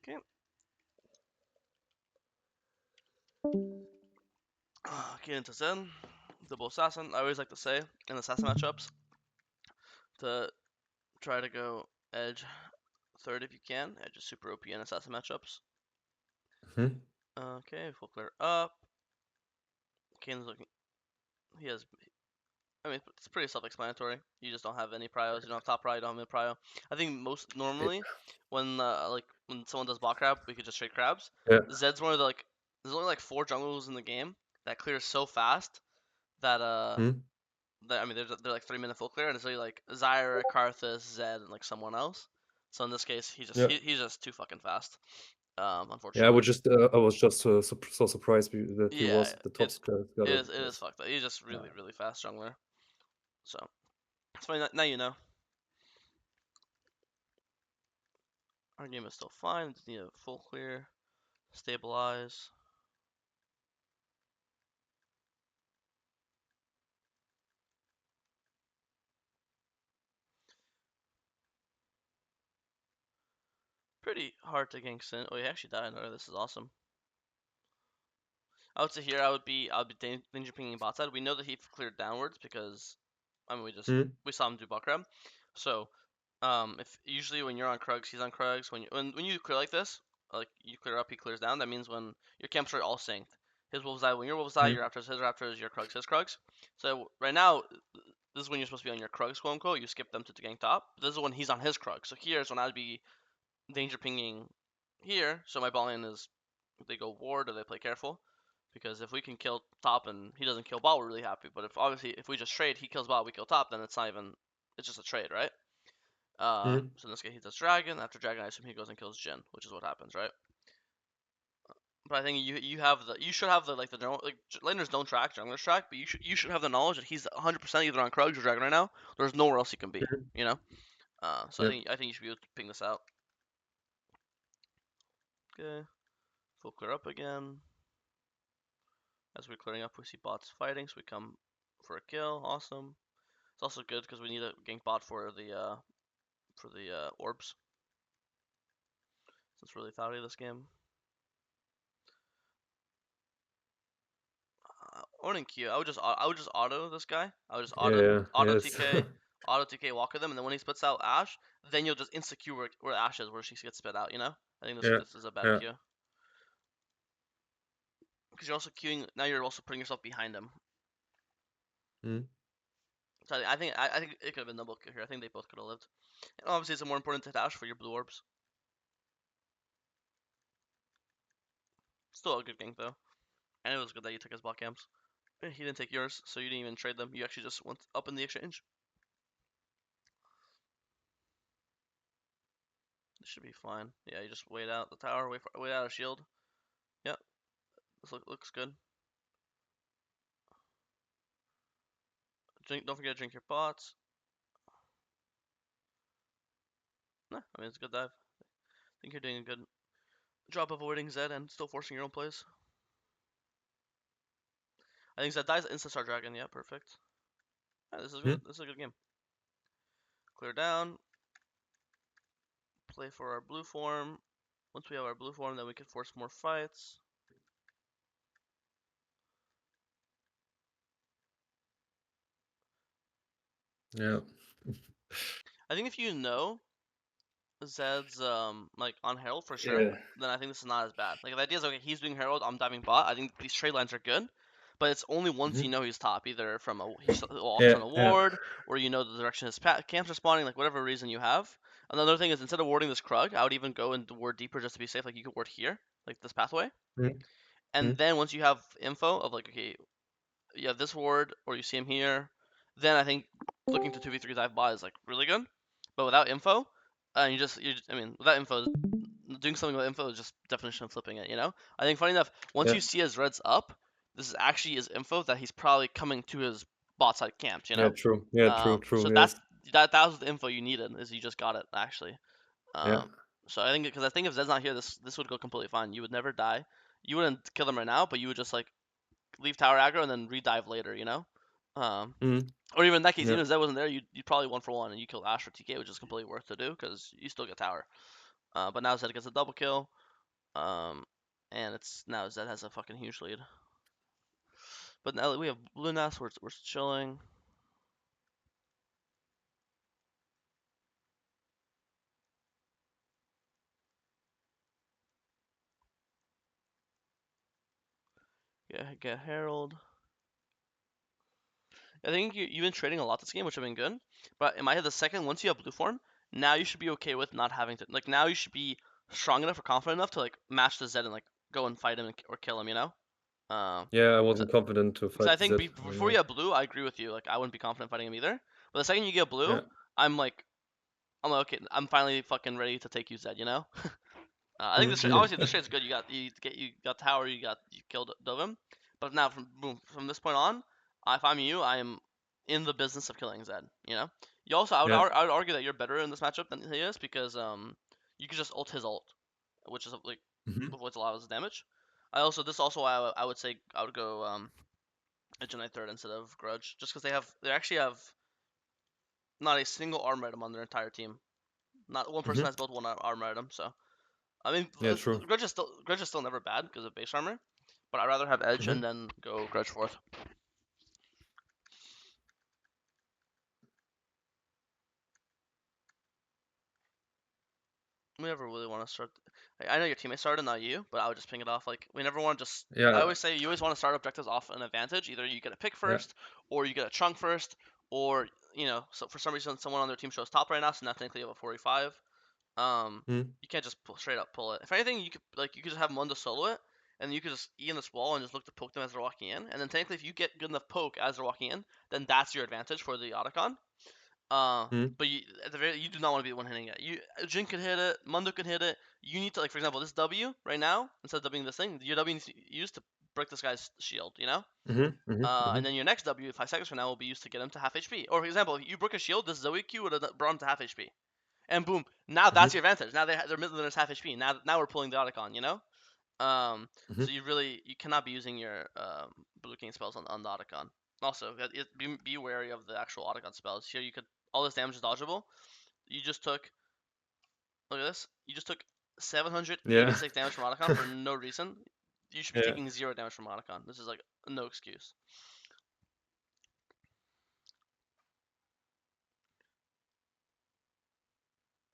Okay. Get into Zen. Double assassin. I always like to say in assassin matchups to try to go edge third if you can. Edge is super OP in assassin matchups. Mhm. Okay, full clear up. Kane's looking. He has. I mean, it's pretty self-explanatory. You just don't have any prios. You don't have top prio. You don't have mid prio. I think most Yeah. normally when when someone does bot crab, we could just trade crabs. Yeah. Zed's one of the like. There's only like 4 jungles in the game that clears so fast that Mhm. I mean, they're like 3-minute full clear, and it's really like Zyra, Karthus, Zed, and like someone else. So in this case, Yeah. he's just too fucking fast. Yeah. Unfortunately. I was just so surprised that he Yeah, was the top it scatter. it is Yes. fucked up. He's just really Yeah. really fast jungler. So it's fine. Now you know. Our game is still fine. Just need a full clear, stabilize. Pretty hard to gank Sin. Oh, he actually died. Oh, this is awesome. I would say here I would be danger pinging bot side. We know that he cleared downwards because I mean Mhm. we saw him do bot crab. So if usually when you're on Krugs, he's on Krugs. When you clear like this, like you clear up, he clears down. That means when your camps are all synced. His wolves die when your wolves die, Mhm. your raptors, his raptors, your Krugs, his Krugs. So right now, this is when you're supposed to be on your Krugs, quote unquote. You skip them to gank top. This is when he's on his Krugs. So here's when I'd be danger pinging here. So my ball lane is they go ward or they play careful. Because if we can kill top and he doesn't kill bot, we're really happy. But if obviously if we just trade, he kills bot, we kill top, then it's not even it's just a trade, right? Mhm. So in this case, he does Dragon. After Dragon, I assume he goes and kills Jhin, which is what happens, right? But I think you should have the like the general like laners don't track, junglers track, but you should have the knowledge that he's 100% either on Krugs or Dragon right now. There's nowhere else he can be, Mhm. you know. So Yeah. I think you should be able to ping this out. Okay, full clear up again. As we're clearing up, we see bots fighting, so we come for a kill. Awesome. It's also good because we need a gank bot for the orbs. So it's really thoughty this game. Owning Q, I would just auto this guy. I would just Yeah. auto Yes. TK, auto TK walk with him, and then when he spits out Ash, then you'll just insta Q where Ash is, where she gets spit out. You know, I think Yeah. this is a better Yeah. Q because you're also queuing. Now you're also putting yourself behind him. Mhm. So I think it could have been double Q here. I think they both could have lived. And obviously, it's more important to dash for your blue orbs. Still a good gank though, and it was good that you took his bot camps. He didn't take yours, so you didn't even trade them. You actually just went up in the exchange. This should be fine. Yeah, you just wait out the tower, wait out a shield. Yep, this looks good. Don't forget to drink your pots. Nah, I mean it's a good dive. I think you're doing a good job avoiding Zed and still forcing your own plays. I think Zed dies insta Star Dragon. Yeah, perfect. Yeah, this is good. Mhm. This is a good game. Clear down. Play for our blue form. Once we have our blue form, then we can force more fights. Yeah. I think if you know Zed's like on Herald for sure, Yeah. then I think this is not as bad. Like the idea is okay, he's doing Herald, I'm diving bot. I think these trade lines are good, but it's only once you Mhm. know he's top, either from he's walks Yeah. on a Yeah. ward, or you know the direction his camps are spawning, like whatever reason you have. Another thing is instead of warding this Krug, I would even go and ward deeper just to be safe. Like you could ward here, like this pathway, Mhm. and Mhm. then once you have info of like okay, you have this ward or you see him here, then I think looking to 2v3 dive bot is like really good. But without info, I mean without info, doing something with info is just definition of flipping it. You know, I think funny enough, once Yeah. you see his reds up, this is actually his info that he's probably coming to his bot side camps. You Yeah. know, True. Yeah. True. so True. Yes. that was the info you needed is you just got it actually. Yeah. So I think because I think if Zed's not here, this would go completely fine. You would never die. You wouldn't kill him right now, but you would just like leave tower aggro and then redive later. You know. Um, Mhm. or even in that case, Yeah. even if Zed wasn't there, you'd probably 1-for-1 and you kill Ash or TK, which is completely worth to do because you still get tower. But now Zed gets a double kill. And it's now Zed has a fucking huge lead. But now we have Blue Nest. We're chilling. Yeah, get Herald. I think you've been trading a lot this game, which have been good. But in my head, the second once you have blue form, now you should be okay with not having to like. Now you should be strong enough or confident enough to like match the Zed and like go and fight him or kill him. You know. Yeah, I So wasn't confident to I fight think Zed. before you have blue, I agree with you. Like I wouldn't be confident fighting him either. But the second you get blue, Yeah. I'm like, okay. I'm finally fucking ready to take you Zed. You know. I think this Mm. obviously this trade's good. You got tower. You killed Dovim. But now from this point on, if I'm you, I am in the business of killing Zed. You know. You also Yeah. I would argue that you're better in this matchup than he is because you can just ult his ult, which is like Mhm. avoids a lot of his damage. This also why I would say I would go Edge Knight third instead of Grudge, just because they actually have not a single armor item on their entire team. Not one person Mhm. has built one armor item, so I mean, Yeah, true. Grudge is still never bad because of base armor, but I'd rather have Edge Mhm. and then go Grudge fourth. We never really want to start. I know your teammates started, not you, but I would just ping it off. Like we never want to just. I Yeah. always say you always want to start objectives off an advantage. Either you get a pick Yeah. first, or you get a chunk first, or so for some reason someone on their team shows top right now, so now technically you have a 45. Mm. You can't just straight up pull it. If anything, you could just have Mundo solo it, and you could just E in this wall and just look to poke them as they're walking in. And then technically, if you get good enough poke as they're walking in, then that's your advantage for the Otacon. Mm. But you do not want to be the one hitting it. Jin could hit it, Mundo could hit it. You need to like, for example, this W right now, instead of Wing this thing, your W needs to be used to break this guy's shield. You know. Mhm. Mhm. And Mhm. then your next W, 5 seconds from now, will be used to get him to half HP. Or for example, if you broke a shield, this Zoe Q would have brought him to half HP. And boom, now that's Mhm. your advantage. Now they're Midlanders half HP. Now we're pulling the Otacon, you know. Mhm. So you cannot be using your Blue King spells on the Otacon. Also, be wary of the actual Otacon spells. Here you could all this damage is dodgeable. You just took look at this. You just took Yeah. 786 damage from Otacon for no reason. You should be Yeah. taking 0 damage from Otacon. This is like no excuse.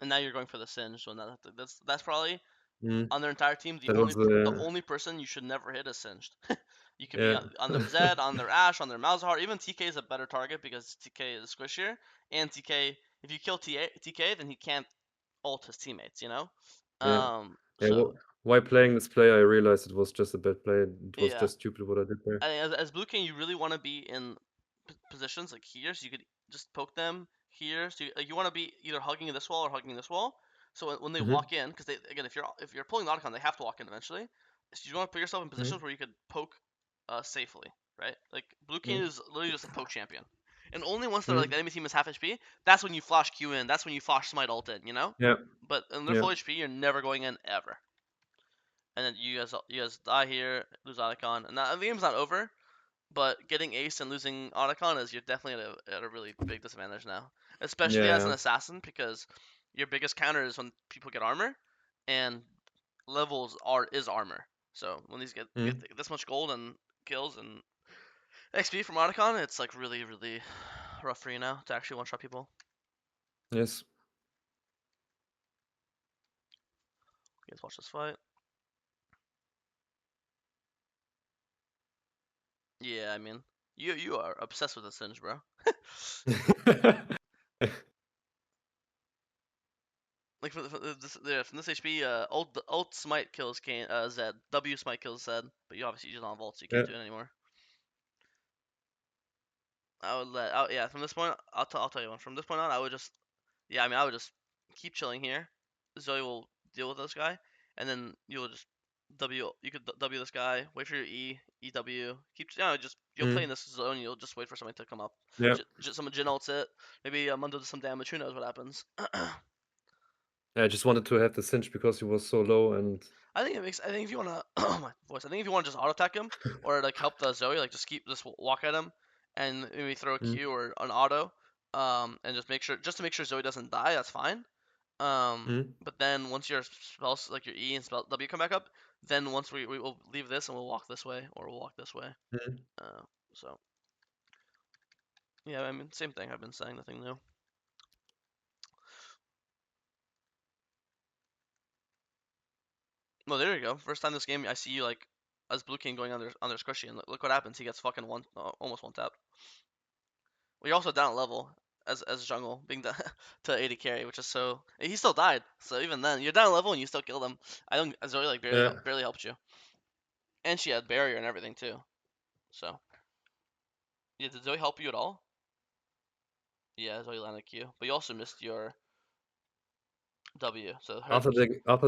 And now you're going for the Singe. So that's probably Mm. on their entire team, That was the only person you should never hit is Singed. You could be yeah. on their Zed, on their Ashe, on their Malzahar. Even TK is a better target because TK is squishier. And TK, if you kill TK, then he can't ult his teammates. You know. Yeah. Yeah. So Why playing this play? I realized it was just a bad play. It was yeah, just stupid what I did there. as Blue King, you really want to be in positions like here, so you could just poke them here. So you want to be either hugging this wall or hugging this wall. So when they Mhm. walk in, because again, if you're pulling the Otacon, they have to walk in eventually. So you want to put yourself in Mhm. positions where you could poke safely, right? Like Blue King Mhm. is literally just a poke champion. And only once Mhm. the enemy team is half HP, that's when you flash Q in. That's when you flash Smite ult in, you know. Yeah. But in their Yeah. full HP, you're never going in ever. And then you guys die here, lose Otacon, and the game's not over. But getting ace and losing Otacon is you're definitely at a really big disadvantage now, especially as an Yeah. assassin because your biggest counter is when people get armor, and levels is armor. So when these get Mhm. this much gold and kills and XP from Otacon, it's like really really rough for you now to actually one shot people. Yes. You guys watch this fight. Yeah, I mean you are obsessed with the Singe, bro. Like from this HP, ult smite kills Zed. W smite kills Zed, but you obviously use it on Vault, so you Yeah. can't do it anymore. Yeah. From this point, I'll tell you one. From this point on, I would just I would just keep chilling here. Zoe will deal with this guy, and then you'll just You could W this guy. Wait for your EW. Just you'll play in Mhm. this zone. You'll just wait for somebody to come up. Yeah. Someone Jin ults it. Maybe Mundo does some damage. Who knows what happens? I just wanted to have the cinch because he was so low and I think it makes. I think if you wanna, oh my voice. I think if you wanna just auto attack him or like help the Zoe, like just walk at him, and maybe throw a mm. Q or an auto, and just to make sure Zoe doesn't die. That's fine. Mhm. But then once your spells, like your E and spell W come back up, then once we will leave this and we'll walk this way, or we'll walk this way. Mhm. So yeah, I mean same thing. I've been saying nothing new. Well, there you go. First time this game, I see you like as Blue King going on their squishy, and look what happens. He gets fucking almost one tap. Well, you're also down a level as jungle, being down to 80 carry, which is so. He still died, so even then, you're down a level and you still killed him. I don't. Zoe like Yeah. barely helped you, and she had barrier and everything too. So yeah, did Zoe help you at all? Yeah, Zoe landed Q, but you also missed your W. So her After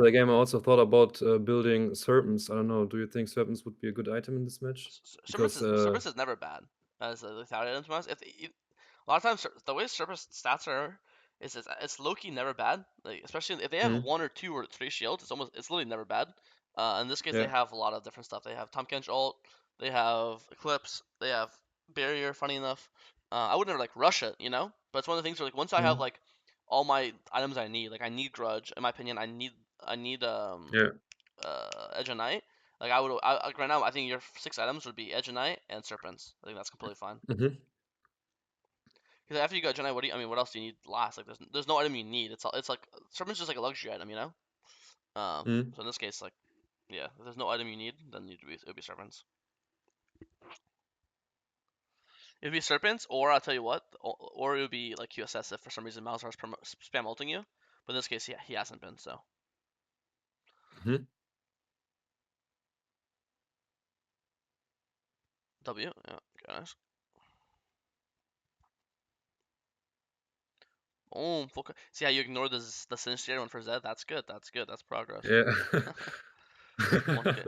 the game, I also thought about building serpents. I don't know. Do you think serpents would be a good item in this match? Because Serpents is never bad as a lethality item to us. A lot of times the way Serpent's stats are is it's low key never bad. Like especially if they have mhm. 1 or 2 or 3 shields, it's literally never bad. In this case, they Yeah. have a lot of different stuff. They have Tahm Kench ult, they have Eclipse, they have Barrier. Funny enough, I would never like rush it, you know. But it's one of the things where like once I have Mhm. like all my items I need, like I need Grudge. In my opinion, I need Yeah. Edge of Night. Like like right now, I think your 6 items would be Edge of Night and Serpents. I think that's completely fine. Mhm. Because after you go Edge of Night, what else do you need last? Like there's no item you need. It's like Serpent's just like a luxury item, you know. Mhm. So in this case, like yeah, if there's no item you need, then it would be Serpents. It'd be Serpents, or I'll tell you what, or it would be like QSS if for some reason Malzahar's spam ulting you. But in this case, yeah, he hasn't been. So Mhm. W, yeah, okay, nice. Oh, see how you ignore the Sinister one for Zed? That's good. That's good. That's progress. Yeah. 1K.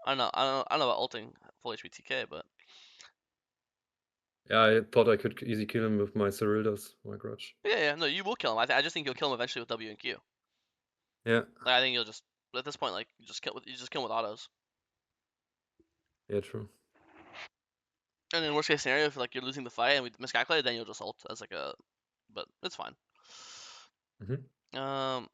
I don't know about ulting full HP TK, but Yeah, I thought I could easily kill him with my Cyrildas, my grudge. yeah, no, you will kill him. I just think you'll kill him eventually with W and Q. Yeah. Like I think you'll just at this point, like you just kill him with autos. Yeah, true. And in worst case scenario, if like you're losing the fight and we miscalculated, then you'll just ult as like a, but it's fine. Mhm. Um,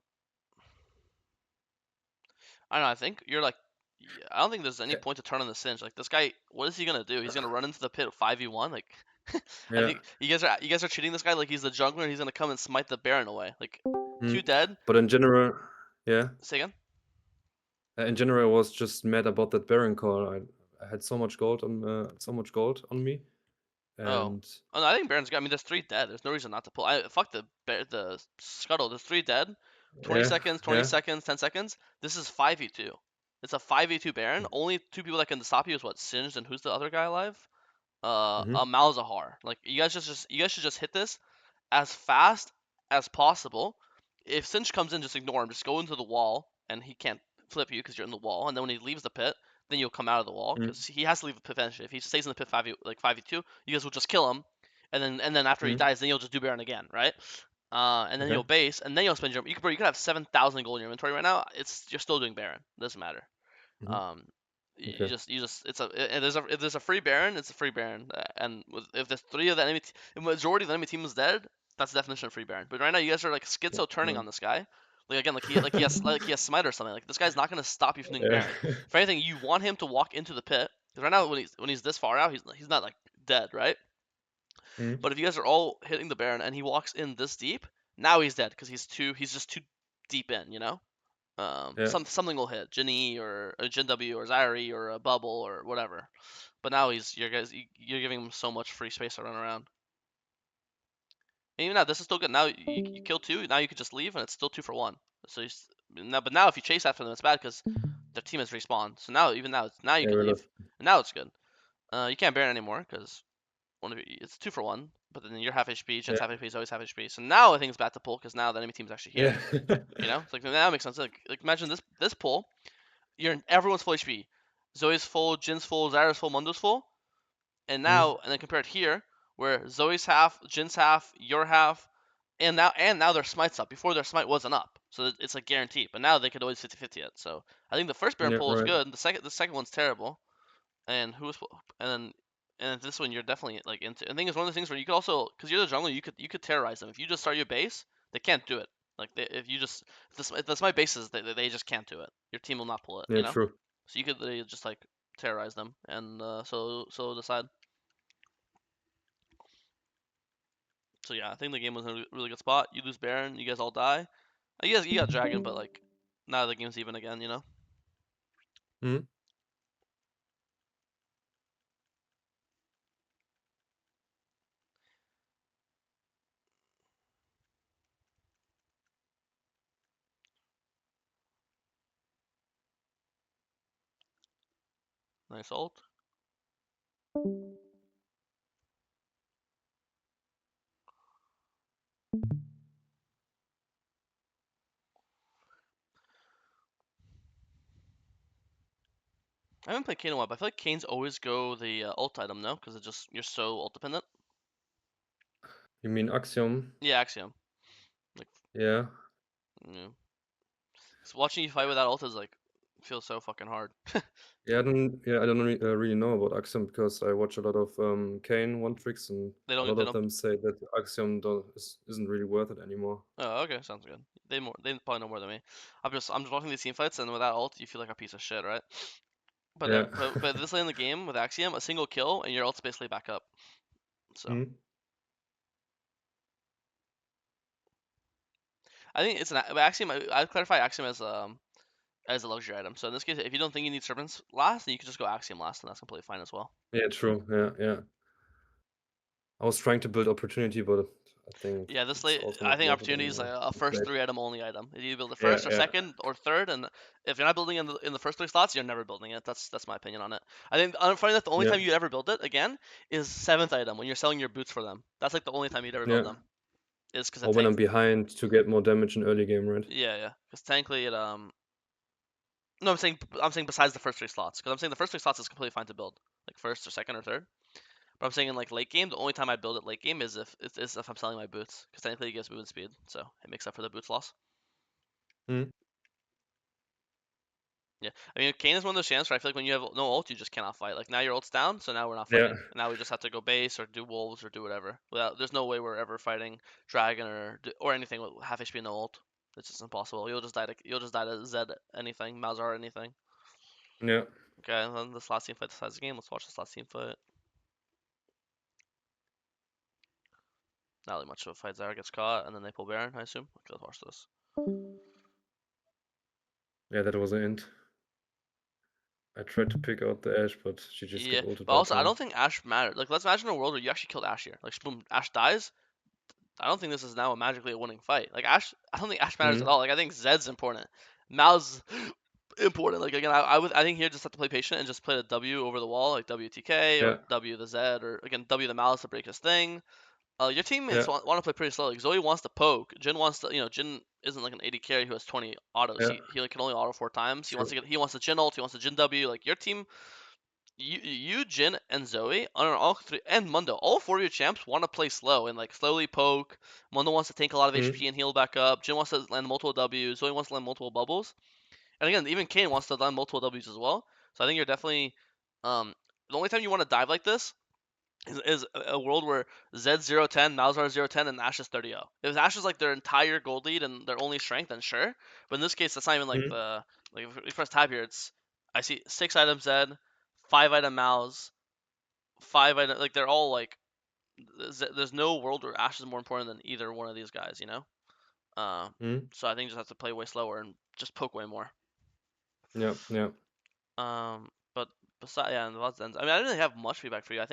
I don't know. I think you're like, yeah, I don't think there's any Yeah. point to turn on the Singe. Like this guy, what is he gonna do? He's gonna run into the pit 5v1. Like, I Yeah. think you guys are treating this guy like he's the jungler and he's gonna come and smite the Baron away. Like, 2 Mhm. dead. But in general, yeah. Say again. In general, I was just mad about that Baron call. I had so much gold on me, Oh. and Oh no, I think Baron's good. I mean, there's 3 dead. There's no reason not to pull. Fuck the scuttle. There's 3 dead. 20 yeah, seconds, 20 yeah. seconds, 10 seconds. This is 5v2. It's a 5v2 Baron. Only 2 people that can stop you is what, Singed and who's the other guy alive? Mhm. Malzahar. Like you guys should just hit this as fast as possible. If Singe comes in, just ignore him. Just go into the wall, and he can't flip you because you're in the wall. And then when he leaves the pit, then you'll come out of the wall Mhm. because he has to leave the pit eventually. If he stays in the pit 5v2, you guys will just kill him, and then after he Mhm. dies, then you'll just do Baron again, right? And then Okay. you'll base, and then you'll spend your. You could have 7,000 gold in your inventory right now. You're still doing Baron. Doesn't matter. Mhm. Um, Okay. you just if there's a free Baron, it's a free Baron, and if there's 3 of the enemy, the majority of the enemy team is dead, that's the definition of free Baron. But right now you guys are like Yeah. schizo turning Right. on this guy. Like again, like he has smite or something. Like this guy's not gonna stop you from doing Yeah. Baron. If anything, you want him to walk into the pit. Because right now when he's this far out, he's not like dead, right? Mhm. But if you guys are all hitting the Baron and he walks in this deep, now he's dead because he's just too deep in, you know. Yeah. Something will hit Jinny or a Jin W or Zyrie or a Bubble or whatever. But now you're giving him so much free space to run around. And even now, this is still good. Now you kill 2. Now you could just leave, and it's still 2 for 1. So but now if you chase after them, it's bad because their team has respawned. So now you Yeah. could Real leave. life. And now it's good. You can't Baron anymore because it's 2 for 1. But then you're half HP. Jin's Yeah. half HP. Zoe's half HP. So now I think it's bad to pull because now the enemy team's actually here. Yeah. You know, it's like that makes sense. Like imagine this pull. Everyone's full HP. Zoe's full, Jin's full, Zyra's full, Mundo's full. And Mhm. then compare it here, where Zoe's half, Jin's half, your half, and now their smite's up. Before their smite wasn't up, so it's like guaranteed. But now they could always 50-50 it. So I think the first Baron Yeah. pull is Right. good. The second one's terrible. And and then this one you're definitely like into. And the thing is one of the things where you could also, because you're the jungler, you could terrorize them. If you just start your base, They can't do it. Like if you just if that's my basis, they just can't do it. Your team will not pull it. Yeah, You know. true. So you could literally just like terrorize them and so decide. So yeah, I think the game was in a really good spot. You lose Baron, you guys all die. You got Dragon, but like now the game's even again. You know. Hmm. Nice ult. I haven't played Kayn in a while, but I feel like Kayn's always go the ult item, no? Because it's just you're so ult dependent. You mean Axiom? Yeah, Axiom. Like, Yeah. yeah. So watching you fight with that ult is like feels so fucking hard. Yeah, I don't really know about Axiom because I watch a lot of Kayn one tricks, and They a don't. lot They of don't. them say that Axiom isn't really worth it anymore. Oh, okay, sounds good. They probably know more than me. I'm just watching these team fights, and with that ult, you feel like a piece of shit, right? But Yeah. but this late in the game with Axiom, a single kill and your ult's basically back up. So Hmm. I think it's an Axiom. I'd clarify Axiom as a luxury item. So in this case, if you don't think you need Serpents last, then you can just go Axiom last, and that's completely fine as well. Yeah, true. Yeah. I was trying to build opportunity, but I think Yeah, this it's late, also I not think worth it Opportunity is anymore. a It's first late. 3 item only item. You build the Yeah, first or yeah. second or third, and if you're not building in the first 3 slots, you're never building it. That's my opinion on it. I think I'm finding that the only Yeah. time you ever build it again is 7th item when you're selling your boots for them. That's like the only time you'd ever build Yeah. them. Is because it Or when I'm tanks. behind to get more damage in early game, right? Yeah. Because technically it no, I'm saying besides the first 3 slots. Because I'm saying the first 3 slots is completely fine to build, like first or second or third. But I'm saying in like late game, the only time I build it late game is if I'm selling my boots, because technically it gives movement speed, so it makes up for the boots loss. Hmm. Yeah, I mean, Kayn is one of those champs where I feel like when you have no ult, you just cannot fight. Like now your ult's down, so now we're not Yeah. fighting. Now we just have to go base or do wolves or do whatever. There's no way we're ever fighting dragon or anything with half HP and no ult. It's just impossible. You'll just die to Zed anything, Malzahar anything. Yeah. Okay, and then this last team fight decides the game. Let's watch this last team fight. Not really much of a fight. Zara gets caught, and then they pull Baron, I assume. Okay, let's watch this. Yeah, that was the end. I tried to pick out the Ashe, but she just Yeah, got ulted but by also I time. don't think Ashe mattered. Like, let's imagine a world where you actually killed Ashe here. Like, boom, Ashe dies. I don't think this is now magically a winning fight. Like Ashe, I don't think Ashe matters at Hmm. all. Like I think Zed's important. Mal's important. Like again, I think here just have to play patient and just play the W over the wall, like WTK or Yeah. W the Zed or again W the Malice to break his thing. Your teammates Yeah. want to play pretty slow. Like Zoe wants to poke. Jin wants to, Jin isn't like an 80 carry who has 20 autos. Yeah. He like can only auto 4 times. True. He wants the Jin ult. He wants the Jin W. Like your team, Jin, and Zoe on all 3, and Mundo, all 4 of your champs want to play slow and like slowly poke. Mundo wants to tank a lot of Hmm. HP and heal back up. Jin wants to land multiple Ws. Zoe wants to land multiple bubbles. And again, even Kayn wants to land multiple Ws as well. So I think you're definitely the only time you want to dive like this is a world where Zed's 0-10, Malzahar 0-10, and Ashe is 30-0. If Ashe is like their entire gold lead and their only strength, then sure. But in this case, that's not even like Hmm. if we press tab here, I see 6 item Zed, 5 item Malz, 5 item like they're all like there's no world where Ashe is more important than either one of these guys, you know. Uh, Hmm. so I think you just have to play way slower and just poke way more. Yeah. Yeah. But besides, yeah, and the ends. I mean, I didn't really have much feedback for you. I think